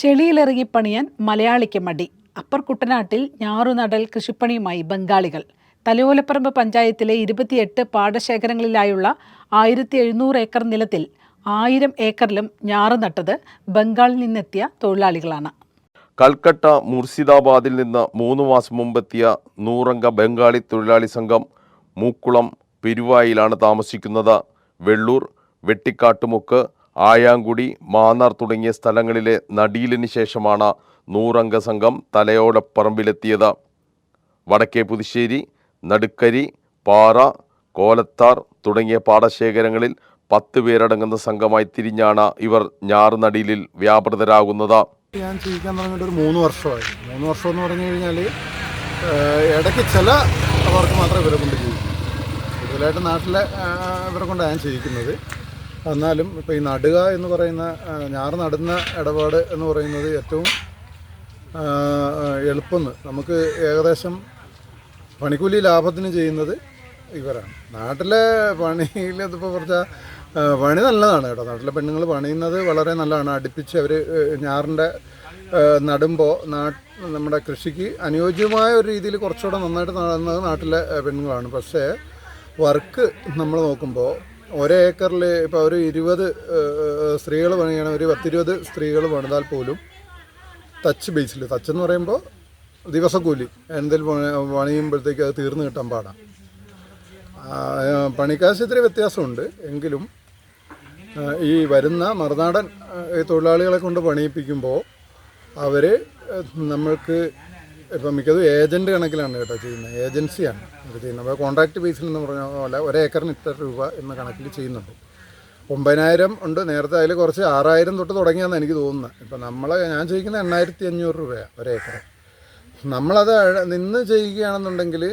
ചെളിയിലിറങ്ങി പണിയാൻ മലയാളിക്ക് മടി. അപ്പർ കുട്ടനാട്ടിൽ ഞാറുനടൽ കൃഷിപ്പണിയുമായി ബംഗാളികൾ. തലയോലപ്പറമ്പ് പഞ്ചായത്തിലെ 28 പാടശേഖരങ്ങളിലായുള്ള 1700 ഏക്കർ നിലത്തിൽ 1000 ഏക്കറിലും ഞാറ് നട്ടത് ബംഗാളിൽ നിന്നെത്തിയ തൊഴിലാളികളാണ്. കൽക്കട്ട മുർഷിദാബാദിൽ നിന്ന് 3 മാസം മുമ്പെത്തിയ 100 അംഗ ബംഗാളി തൊഴിലാളി സംഘം മൂക്കുളം പെരുവായിലാണ് താമസിക്കുന്നത്. വെള്ളൂർ, വെട്ടിക്കാട്ടുമുക്ക്, ആയാങ്കുടി, മാന്നാർ തുടങ്ങിയ സ്ഥലങ്ങളിലെ നടീലിന് ശേഷമാണ് 100 അംഗ സംഘം തലയോലപ്പറമ്പിലെത്തിയത്. വടക്കേ പുതുശ്ശേരി, നടുക്കരി, പാറ, കോലത്താർ തുടങ്ങിയ പാടശേഖരങ്ങളിൽ 10 പേരടങ്ങുന്ന സംഘമായി തിരിഞ്ഞാണ് ഇവർ ഞാറുനടീലിൽ വ്യാപൃതരാകുന്നത്. ഞാൻ ജീവിക്കാൻ തുടങ്ങിയിട്ട് ഒരു 3 വർഷമായി. 3 വർഷം എന്ന് പറഞ്ഞു കഴിഞ്ഞാൽ ഇടയ്ക്ക് ചില വർക്ക് മാത്രമേ ഇവരെ കൊണ്ട് ചെയ്യും. കൂടുതലായിട്ട് നാട്ടിലെ ഇവരെ കൊണ്ട് ഞാൻ ചെയ്യിക്കുന്നത്. എന്നാലും ഇപ്പോൾ ഈ നടുക എന്ന് പറയുന്ന ഞാറ് നടുന്ന ഇടപാട് എന്ന് പറയുന്നത് ഏറ്റവും എളുപ്പം. നമുക്ക് ഏകദേശം പണിക്കൂലി ലാഭത്തിന് ചെയ്യുന്നത് ഇവരാണ്. നാട്ടിലെ പണിയിൽ ഇതിപ്പോൾ കുറച്ച് പണി നല്ലതാണ് കേട്ടോ. നാട്ടിലെ പെണ്ണുങ്ങൾ പണിയുന്നത് വളരെ നല്ലതാണ്. അടുപ്പിച്ച് അവർ ഞാറിൻ്റെ നടുമ്പോൾ നമ്മുടെ കൃഷിക്ക് അനുയോജ്യമായ ഒരു രീതിയിൽ കുറച്ചുകൂടെ നന്നായിട്ട് നടന്നത് നാട്ടിലെ പെണ്ണുങ്ങളാണ്. പക്ഷേ വർക്ക് നമ്മൾ നോക്കുമ്പോൾ ഒരേക്കറിൽ ഇപ്പോൾ ഒരു 20 സ്ത്രീകൾ പണിയണം, ഒരു 10-20 സ്ത്രീകൾ പണിതാൽ പോലും ടച്ച് ബേസിൽ, ടച്ച് എന്ന് പറയുമ്പോൾ ദിവസക്കൂലി എന്തെങ്കിലും പണിയുമ്പോഴത്തേക്ക് അത് തീർന്നു കിട്ടാൻ പാടാണ്. പണിക്കാശ് ഇത്തിരി വ്യത്യാസമുണ്ട്. എങ്കിലും ഈ വരുന്ന മറുനാടൻ തൊഴിലാളികളെ കൊണ്ട് പണിയിപ്പിക്കുമ്പോൾ അവർ നമ്മൾക്ക് ഇപ്പം മിക്കതും ഏജൻറ്റ് കണക്കിലാണ് കേട്ടോ ചെയ്യുന്നത്. ഏജൻസിയാണ് ഇത് ചെയ്യുന്നത്. അപ്പോൾ കോൺട്രാക്ട് ബേസിൽ എന്ന് പറഞ്ഞ പോലെ ഒരേക്കറിന് ഇത്ര രൂപ എന്ന കണക്കിൽ ചെയ്യുന്നുണ്ട്. 9000 ഉണ്ട്. നേരത്തെ അതിൽ കുറച്ച് 6000 തൊട്ട് തുടങ്ങിയാണെന്ന് എനിക്ക് തോന്നുന്നത്. ഇപ്പം ഞാൻ ചോദിക്കുന്നത് 8500 രൂപയാണ് ഒരേക്കർ. നമ്മളത് നിന്ന് ചെയ്യുകയാണെന്നുണ്ടെങ്കിൽ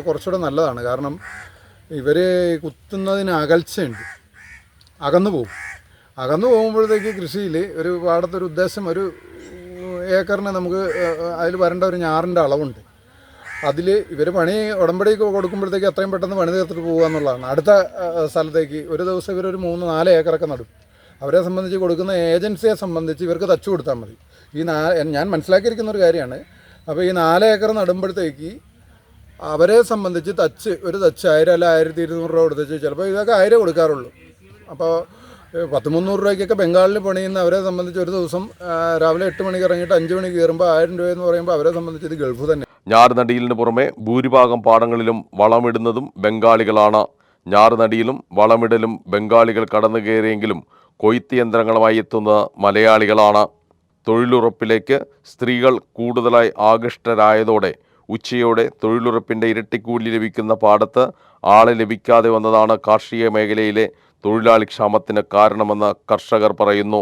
കുറച്ചുകൂടെ നല്ലതാണ്. കാരണം ഇവർ കുത്തുന്നതിന് അകൽച്ചയുണ്ട്, അകന്നു പോകുമ്പോഴത്തേക്ക് കൃഷിയിൽ ഒരു പാടത്തൊരു ഉദ്ദേശം, ഒരു ഏക്കറിന് നമുക്ക് അതിൽ വരേണ്ട ഒരു ഞാറിൻ്റെ അളവുണ്ട്. അതിൽ ഇവർ പണി ഉടമ്പടിക്ക് കൊടുക്കുമ്പോഴത്തേക്ക് അത്രയും പെട്ടെന്ന് പണി തീർത്തിട്ട് പോകുക എന്നുള്ളതാണ്. അടുത്ത സ്ഥലത്തേക്ക് ഒരു ദിവസം ഇവരൊരു 3-4 ഏക്കറൊക്കെ നടും. അവരെ സംബന്ധിച്ച് കൊടുക്കുന്ന ഏജൻസിയെ സംബന്ധിച്ച് ഇവർക്ക് തച്ചു കൊടുത്താൽ മതി. ഞാൻ മനസ്സിലാക്കിയിരിക്കുന്ന ഒരു കാര്യമാണ്. അപ്പോൾ ഈ 4 ഏക്കർ നടുമ്പോഴത്തേക്ക് അവരെ സംബന്ധിച്ച് ഒരു തച്ച് 1000 അല്ല 1200 രൂപ കൊടുത്തിച്ച് ചിലപ്പോൾ ഇതൊക്കെ 1000 കൊടുക്കാറുള്ളൂ. അപ്പോൾ 100-300 രൂപയ്ക്കൊക്കെ ബംഗാളിൽ പണിയുന്ന അവരെ സംബന്ധിച്ച് ഒരു ദിവസം രാവിലെ 8 മണിക്ക് ഇറങ്ങിയിട്ട് 5 മണിക്ക് കയറുമ്പോൾ 1000 രൂപയെന്ന് പറയുമ്പോൾ അവരെ സംബന്ധിച്ച് ഇത് ഗൾഫ് തന്നെ. ഞാറുനടീലിന് പുറമെ ഭൂരിഭാഗം പാടങ്ങളിലും വളമിടുന്നതും ബംഗാളികളാണ്. ഞാറുനടിയിലും വളമിടലും ബംഗാളികൾ കടന്നു കയറിയെങ്കിലും കൊയ്ത്ത് യന്ത്രങ്ങളുമായി എത്തുന്നത് മലയാളികളാണ്. തൊഴിലുറപ്പിലേക്ക് സ്ത്രീകൾ കൂടുതലായി ആകൃഷ്ടരായതോടെ ഉച്ചയോടെ തൊഴിലുറപ്പിൻ്റെ ഇരട്ടിക്കൂലി ലഭിക്കുന്ന പാടത്ത് ആളെ ലഭിക്കാതെ വന്നതാണ് കാർഷിക മേഖലയിലെ തൊഴിലാളി ക്ഷാമത്തിന് കാരണമെന്ന് കർഷകർ പറയുന്നു.